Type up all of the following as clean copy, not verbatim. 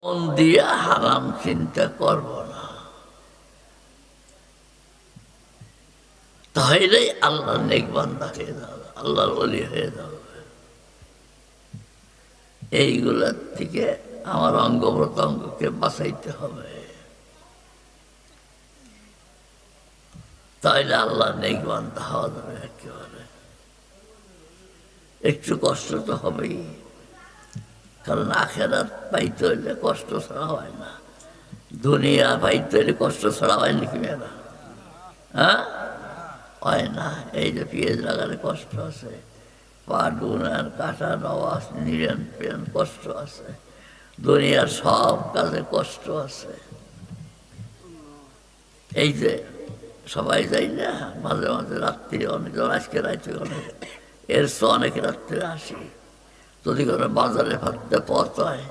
মন দিয়া হারাম চিন্তা করব না, তাহলেই আল্লাহ নেক বান্দা হয়ে যাবে, আল্লাহর ওলি হয়ে যাবে। এইগুলার থেকে আমার অঙ্গ প্রত্যঙ্গকে বাঁচাইতে হবে, তাইলে আল্লাহ নেক বান্দা হওয়া যাবে। একেবারে একটু কষ্ট তো হবেই, কারণ আখেরাত পাইতে হইলে কষ্ট ছাড়া হয় না, দুনিয়া পাইতে হইলে কষ্ট ছাড়া হয় নাকি মেয়েরা? হ্যাঁ, হয় না। এই যে পেঁয়াজ লাগালে কষ্ট আছে, পা ডুনার কাটা নেওয়া নিরেন পেন কষ্ট আছে, দুনিয়ার সব কাজে কষ্ট আছে। এই যে সবাই যাই না মাঝে মাঝে রাত্রি, অনেকজন আজকে রাত্রে অনেক, এর তো অনেক রাত্রে আসি, যদি কোনো বাজারে ভাবতে পথ হয়,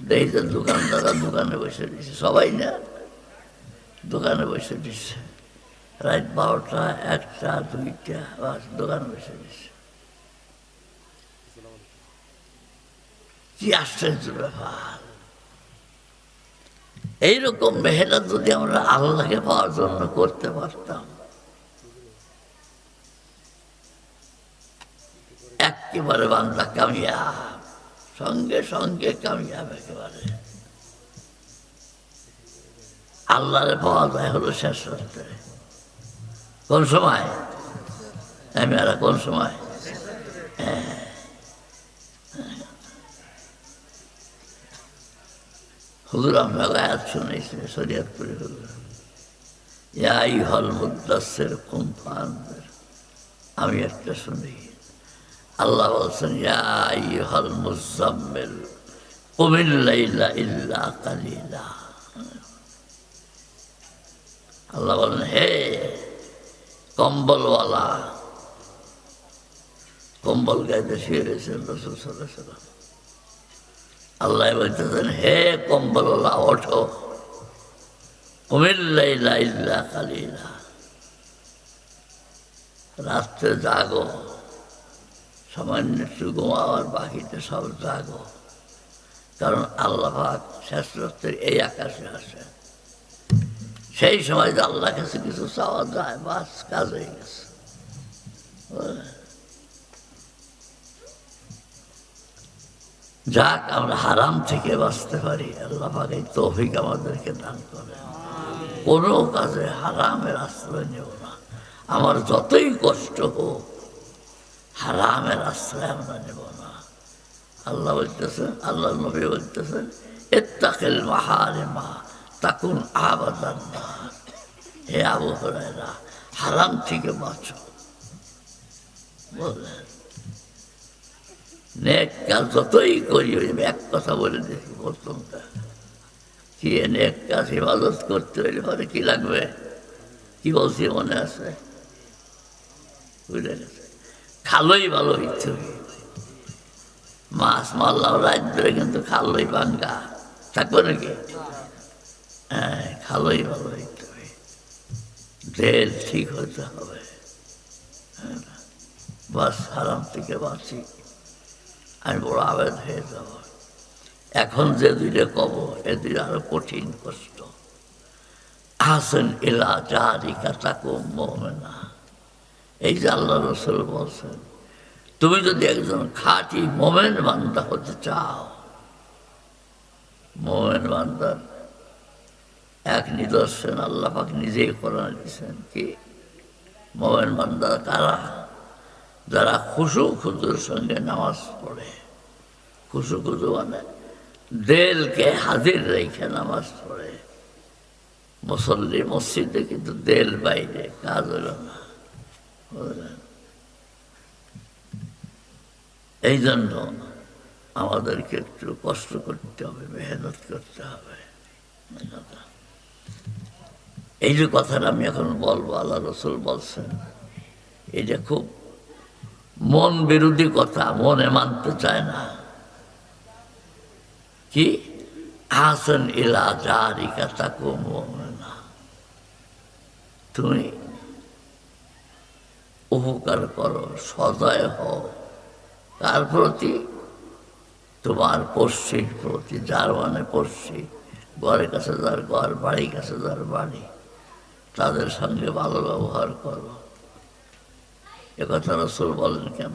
দেখি যে দোকানদাররা দোকানে বসে দিছে, সবাই না দোকানে বসে দিচ্ছে, রাত 12টা 1টা 2টা বাস দোকানে বসে দিচ্ছে। কি আশ্চর্য ব্যাপার! এইরকম মেহনত যদি আমরা আল্লাহকে পাওয়ার জন্য করতে পারতাম, একেবারে বান্দা কামিয়াব, সঙ্গে সঙ্গে কামিয়াব। একেবারে আল্লাহরে পাওয়া যায় হলো শেষ করতে। কোন সময়? আমি আর কোন সময়? হুজুর আমরা আয়াত শুনেছি শরীয়তপুরে, হুজুর ইয়া আইয়ুহাল মুদ্দাসসির কুম ফাআনজির। আমি একটা শুনি, আল্লাহ বলছেন ইয়া আইয়ুহাল মুযাম্মিল কুমিল লাইলা ইল্লা কালিলা। আল্লাহ বলেন হে কম্বলওয়ালা, কম্বল গাইতে শুয়ে রয়েছেন রাসূল সাল্লাল্লাহু আলাইহি ওয়াসাল্লাম। আল্লাহ বলতেছেন হে কম্বলওয়ালা ওঠো, কুমিল লাইলা ইল্লা কালিলা, রাত্রে জাগো, সামান্য একটু ঘুমাওয়ার বাকিতে সব জাগো, কারণ আল্লাহ পাক শেষ রাত্রে এই আকাশে আসে। সেই সময় যে আল্লাহ কাছে কিছু চাওয়া যায়, বাস কাজ হয়ে গেছে। যাক, আমরা হারাম থেকে বাঁচতে পারি, আল্লাহ পাক এই তৌফিক আমাদেরকে দান করেন। কোনো কাজে হারামের আশ্রয় নেব না, আমার যতই কষ্ট হোক হারামের আশ্রয় আমরা নেব না। আল্লাহ বলতেছেন, আল্লাহ নবী বলতেছেন ইত্তাকিল মাহারিমা তাকুন আবাদান নার। হে আবু হুরায়রা, হারাম থেকে বাঁচো। বললেন নেক কাজ যতই করি, এক কথা বলে দেখি প্রথমটা কি, নেক কাজ ইবাদত করতে হইলে পরে কি লাগবে? কি বলছি মনে আছে? বুঝে গেছে, খালোই ভালো হইতে হবে। মাছ মারলাম রাত ধরে, কিন্তু খালোই ভাঙ্গা থাকবে নাকি? হ্যাঁ, খালোই ভালো হইতে হবে, দেল ঠিক হতে হবে। বাস হারাম থেকে বাঁচি, আমি বড় আবেদ হয়ে যাব। এখন যে দুইটা কব, এ দুইটা আরো কঠিন কষ্ট। আহসান ইলা জারিকা তাকুম মুমিনা। এই যে আল্লাহ রাসূল বলছেন, তুমি যদি একজন খাঁটি মোমেন বান্দা হতে চাও, মোমেন বান্দার এক নিদর্শন আল্লাহ পাক নিজেই কোরআনে দিয়েছেন। কি মোমেন বান্দা কারা? যারা খুশু খুজুর সঙ্গে নামাজ পড়ে। খুশু খুজু মানে দেলকে হাজির রেখে নামাজ পড়ে। মুসল্লি মসজিদে, কিন্তু দেল বাইরে, কাজ হল না। এই জন্য আমাদেরকে একটু কষ্ট করতে হবে, মেহনত করতে হবে। এই যে কথাটা আমি এখন বলবো, আল্লাহ রাসূল বলছেন, এটা খুব মন বিরোধী কথা, মনে মানতে চায় না। কি আহসান ইলা জারিকা তাকুম মুমিনা, তুমি উপকার করো, সদয় হও। কার প্রতি? তোমার পড়শির প্রতি, যার মানে পড়শি, ঘরের কাছে যার ঘর, বাড়ির কাছে যার বাড়ি, তাদের সঙ্গে ভালো ব্যবহার করো। একথা রাসূল বলেন কেন?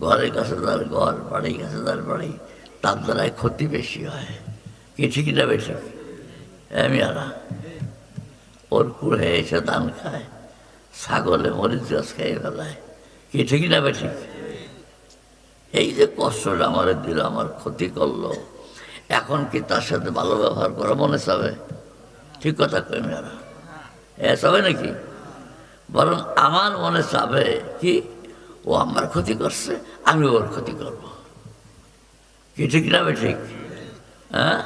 ঘরের কাছে যার ঘর, বাড়ির কাছে যার বাড়ি, তার দ্বারাই ক্ষতি বেশি হয়। কি ঠিক না বেশি? মেয়ারা ওর কুড়ে এসে ধান খায়, ছাগলে মরিচ গাছ খেয়ে ফেলায়। কি ঠিক না বেশি? এই যে কষ্টটা আমার দিল, আমার ক্ষতি করলো, এখন কি তার সাথে ভালো ব্যবহার করা মনে চাবে? ঠিক কথা কই মেয়ারা? চাবে নাকি? বরং আমার মনে চাবে কি, ও আমার ক্ষতি করছে, আমি ওর ক্ষতি করব। কি ঠিক না ঠিক? হ্যাঁ,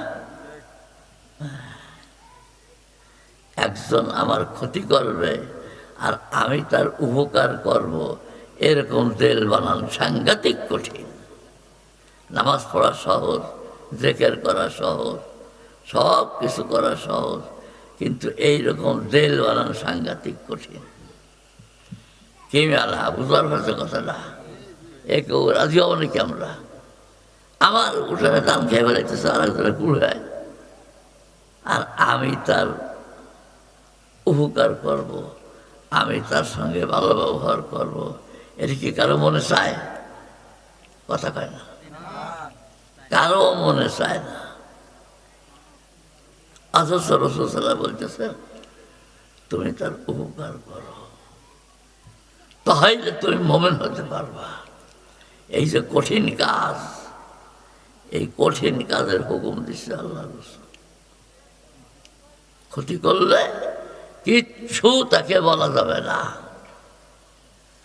একজন আমার ক্ষতি করবে আর আমি তার উপকার করব, এরকম তেল বানান সাংঘাতিক কঠিন। নামাজ পড়া সহজ, জিকির করা সহজ, সব কিছু করা সহজ, কিন্তু এইরকম তেল বানান সাংঘাতিক কঠিন। কি মেলা বুঝবার পারছে কথাটা? কেউ রাজি হবো নাকি আমরা? আমার উঠানে দাম খেয়ে বেড়াইতেছে, আর একজনের কুড়ায়, আর আমি তার উপকার করব, আমি তার সঙ্গে ভালো ব্যবহার করব, এটা কি কারো মনে চায়? কথা কয় না, কারো মনে চায় না। অথচ রাসূল সাল্লাল্লাহু বলতেছেন তুমি তার উপকার করো, তাহলে তুমি মুমিন হতে পারবা। এই যে কঠিন কাজ, এই কঠিন কাজের হুকুম দিচ্ছে আল্লাহ রাসূল। ক্ষতি করলে কিচ্ছু তাকে বলা যাবে না।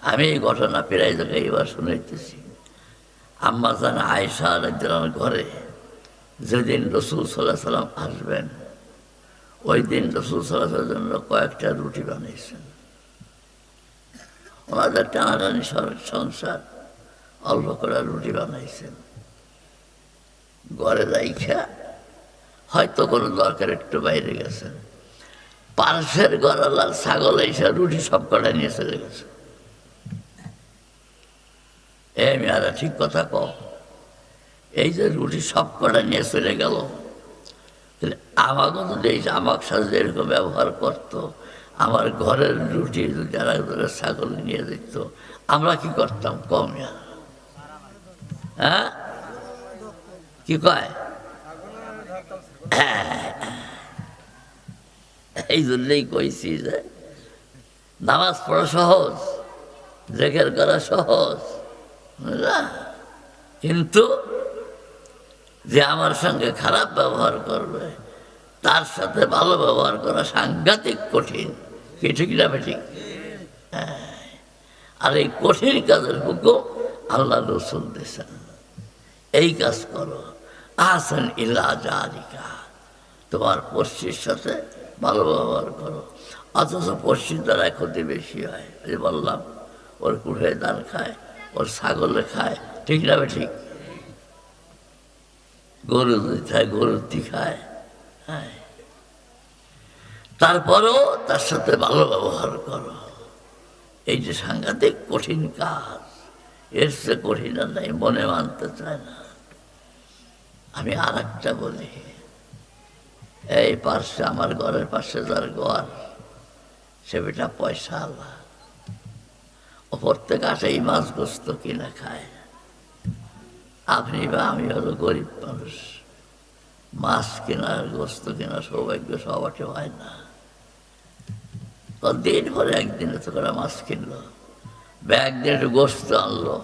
আমি এই ঘটনা প্রায় জায়গায় এবার শুনাইতেছি। আম্মা জান আয়েশা রাদিয়াল্লাহু আনহার ঘরে যেদিন রাসূল সাল্লাল্লাহু আলাইহি সাল্লাম আসবেন, ওই দিন রাসূল সাল্লাল্লাহু আলাইহি সাল্লামের জন্য কয়েকটা রুটি বানিয়েছেন। ওনাদের টানাটানি সংসার, অল্প করে রুটি বানাইছেন। ঘরে রাইখা হয়তো কোনো দরকার একটু বাইরে গেছেন, পার্শ্বের গড়ালার ছাগল এসে রুটি সব কটা নিয়ে চলে গেছে। মেয়ারা ঠিক কথা কও, এই যে রুটি সব কটা নিয়ে চলে গেল, তাহলে আমাকে যদি আমার সাথে এরকম ব্যবহার করতো, আমার ঘরের রুটি যারা ছাগল নিয়ে যেত, আমরা কি করতাম? কম। হ্যাঁ, কি কয়? এই জন্যই কইছি যে নামাজ পড়া সহজ, জিকির করা সহজ, কিন্তু যে আমার সঙ্গে খারাপ ব্যবহার করবে, তার সাথে ভালো ব্যবহার করা সাংঘাতিক কঠিন। কি ঠিক না ঠিক? আর এই কঠিন কাজের হুকুম আল্লাহ রাসূল দিয়েছেন, এই কাজ করো। আহসান ইলা জারিকা, তোমার পড়শির সাথে ভালো ব্যবহার করো। অথচ পড়শির দ্বারা ক্ষতি বেশি হয়। এই বললাম, ওর কুড়ে ধান খায়, ওর ছাগলে খায়, ঠিক না ঠিক? গরু খায়, গরুর খায়। হ্যাঁ, তারপরও তার সাথে ভালো ব্যবহার করো। এই যে সাংঘাতিক কঠিন কাজ, এর চেয়ে কঠিন আর নাই, মনে মানতে চায় না। আমি আর একটা বলি, এই পাশে আমার ঘরের পাশে যার ঘর, সে বেটা পয়সা আলা, ওপর থেকে আসে এই মাছ গোস্ত কিনে খায়। আপনি বা আমি হলো গরিব মানুষ, মাছ কেনার গোস্ত কেনার সৌভাগ্য সবাটে হয় না। দিন পরে একদিন এত করে মাছ কিনলো, ব্যাগ দিয়ে একটু গোস্ত আনলো।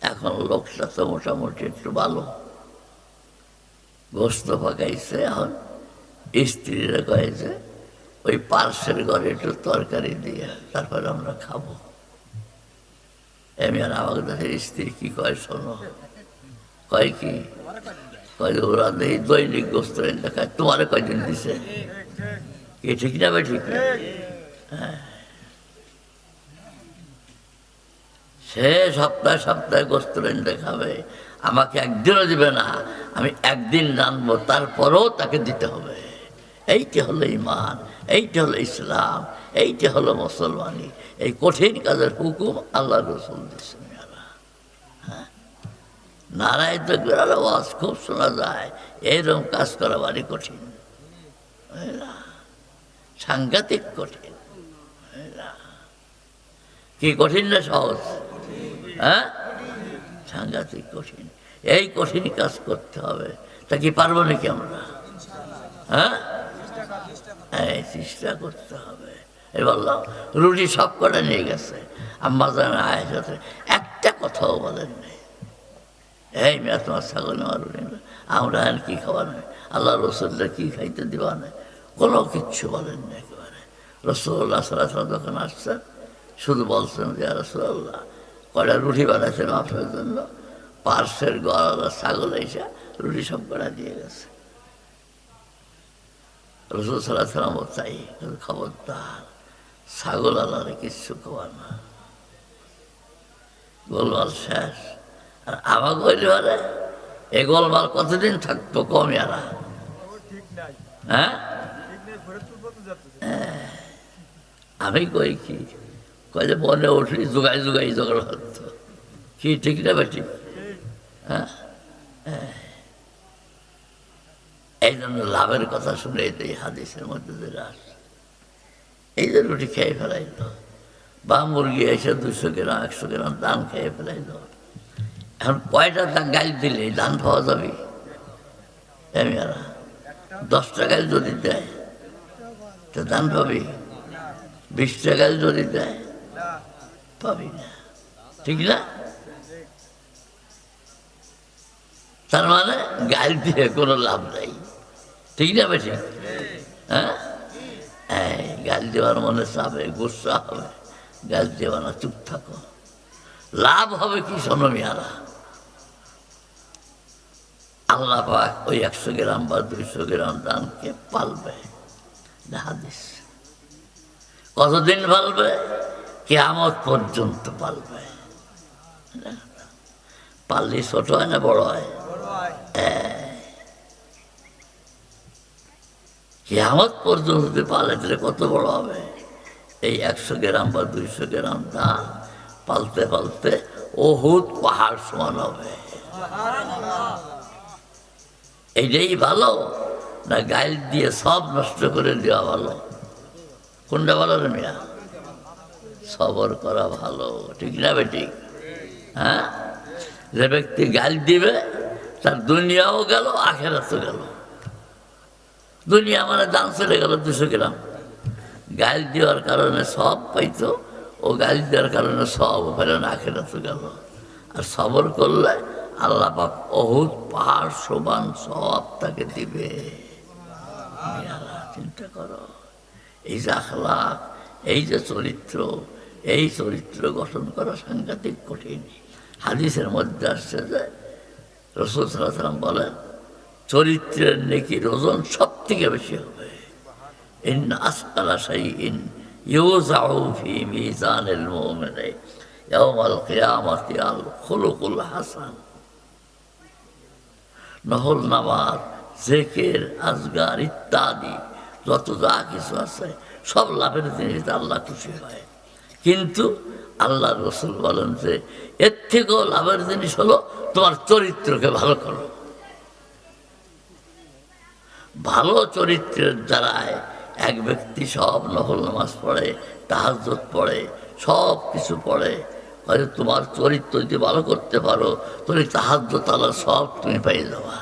এখন লোকটা তো মোটামুটি একটু ভালো, গোস্ত পাকাইছে। এখন স্ত্রীরা কয়েছে ওই পার্শ্বের ঘরে একটু তরকারি দিয়ে তারপরে আমরা খাবো। এমনি আর আমাকে দেখে স্ত্রী কি কয় শোনো, কয় কি কয়, ওরা দেখি দৈনিক গোস্ত এনে খায়, তোমারে কয়দিন দিছে? কি ঠিক না ভাই? ঠিক না? হ্যাঁ, সে সপ্তাহে সপ্তাহে গোস্ত এনে খাবে, আমাকে একদিনও দিবে না। আমি একদিন জানবো, তারপরও তাকে দিতে হবে। এইটা হলো ঈমান, এইটা হলো ইসলাম, এইটা হলো মুসলমানি। এই কঠিন কাজের হুকুম আল্লাহ রাসূল দিয়েছেন। হ্যাঁ, নারায় তকবীর আর আওয়াজ খুব শোনা যায়, এইরকম কাজ করা বাড়ি কঠিন, সাংঘাতিক কঠিন। কি কঠিন না সহজ? হ্যাঁ, সাংঘাতিক কঠিন। এই কঠিন কাজ করতে হবে, তা কি পারবো নাকি আমরা? হ্যাঁ, এই চেষ্টা করতে হবে। এই বললাম রুটি সব কটা নিয়ে গেছে, আম্মা জান আয়েশা একটা কথাও বলেন নাই, এই মেয়ে তোমার ছাগল নেওয়া রুটি আমরা আর কি খাওয়া নয়, আল্লাহ রসুল্লাহ কি খাইতে দিবা না, কোনো কিচ্ছু বলেন না। একেবারে রাসূলুল্লাহ সাল্লাল্লাহু আলাইহি ওয়াসাল্লাম যখন আসছেন শুধু বলছেন যে ইয়া রাসূলুল্লাহ কয়টা রুটি বানাচ্ছেন আপনার জন্য, পার্শ্বের গলা ছাগল এসে রুটি সব কটা দিয়ে গেছে। রাসূল সাল্লাল্লাহু আলাইহি ওয়াসাল্লাম চাই খবরদার ছাগল আল্লাহরে কিচ্ছু খাওয়া না, গোলমাল শেষ। আর আমার কইলে পারে এই গোলমাল কতদিন থাকতো কমিয়ারা? হ্যাঁ, আমি কই কি কয়ে মনে উঠলি জোগাই জোগাই ঝগড়া হতো, কি ঠিক না বেটি? হ্যাঁ, এই জন্য লাভের কথা শুনে এই হাদিসের মধ্যে যেটা আসে, এই যে রুটি খেয়ে ফেলাইল বা মুরগি এসে 200 গ্রাম 100 গ্রাম ধান খেয়ে ফেলাইল, এখন কয়টা গাইল দিলে ধান পাওয়া যাবে? এরা 10 টাকায় যদি দেয় তো ধান পাবি, 20 টাকায় যদি দেয় পাবি না, ঠিক না? তার মানে গাইল দিয়ে কোনো লাভ নাই, ঠিক না বেশি? হ্যাঁ, গাল দেওয়ার মনে চাবে, গুসা হবে, গাল দেওয়া না, চুপ থাকো। লাভ হবে কি শোনো মিয়ারা, আল্লাহ পাক ওই 100 গ্রাম বা 200 গ্রাম ধানকে পালবে। হাদিস কতদিন পালবে? কিয়ামত পর্যন্ত পালবে। পাললে ছোট হয় না বড় হয়? কিয়ামত পর্যন্ত যদি পালে তাহলে কত বড় হবে? এই 100 গ্রাম বা 200 গ্রাম ধান পালতে পালতে উহুদ পাহাড় সমান হবে। এইটাই ভালো না গাইল দিয়ে সব নষ্ট করে দেওয়া ভালো? কোনটা ভালো রে মিয়া? সবর করা ভালো, ঠিক না বেটি? হ্যাঁ, যে ব্যক্তি গাইল দিবে তার দুনিয়াও গেল আখিরাতও গেল। দুনিয়া মানে দাম চলে গেল 200 গ্রাম, গাইল দেওয়ার কারণে সব পাইতো, ও গাইল দেওয়ার কারণে সব ওখানে আখিরাতও গেল। আর সবর করলে আল্লাহ পাক উহুদ পাহাড় সমান সব তাকে দিবে। চিন্তা করো, এই যে আখলাক, এই যে চরিত্র, এই চরিত্র গঠন করা সাংঘাতিক কঠিন। হাদিসের মধ্যে আসছে যে রাসূল সাল্লাল্লাহু আলাইহি ওয়াসাল্লাম বলেন চরিত্রের নেকির ওজন সব থেকে বেশি হবে। ইন্না আসকালা শাইইন ইউযাউ ফি মিজানিল মুমিনি ইয়াওমাল কিয়ামাতি আল খুলুকুল হাসান। নহল নামাজ, জিকির, আজগার ইত্যাদি যত যা কিছু আছে সব লাভের জিনিস, আল্লাহ খুশি হয়। কিন্তু আল্লাহ রসুল বলেন যে এর থেকেও লাভের জিনিস হলো তোমার চরিত্রকে ভালো করো। ভালো চরিত্রের দ্বারায় এক ব্যক্তি সব নফল নামাজ পড়ে, তাহাজ্জুদ পড়ে, সব কিছু পড়ে, হয়তো তোমার চরিত্র যদি ভালো করতে পারো তাহলে তাহাজ্জুদ আল্লাহ সব তুমি পেয়ে যাবা।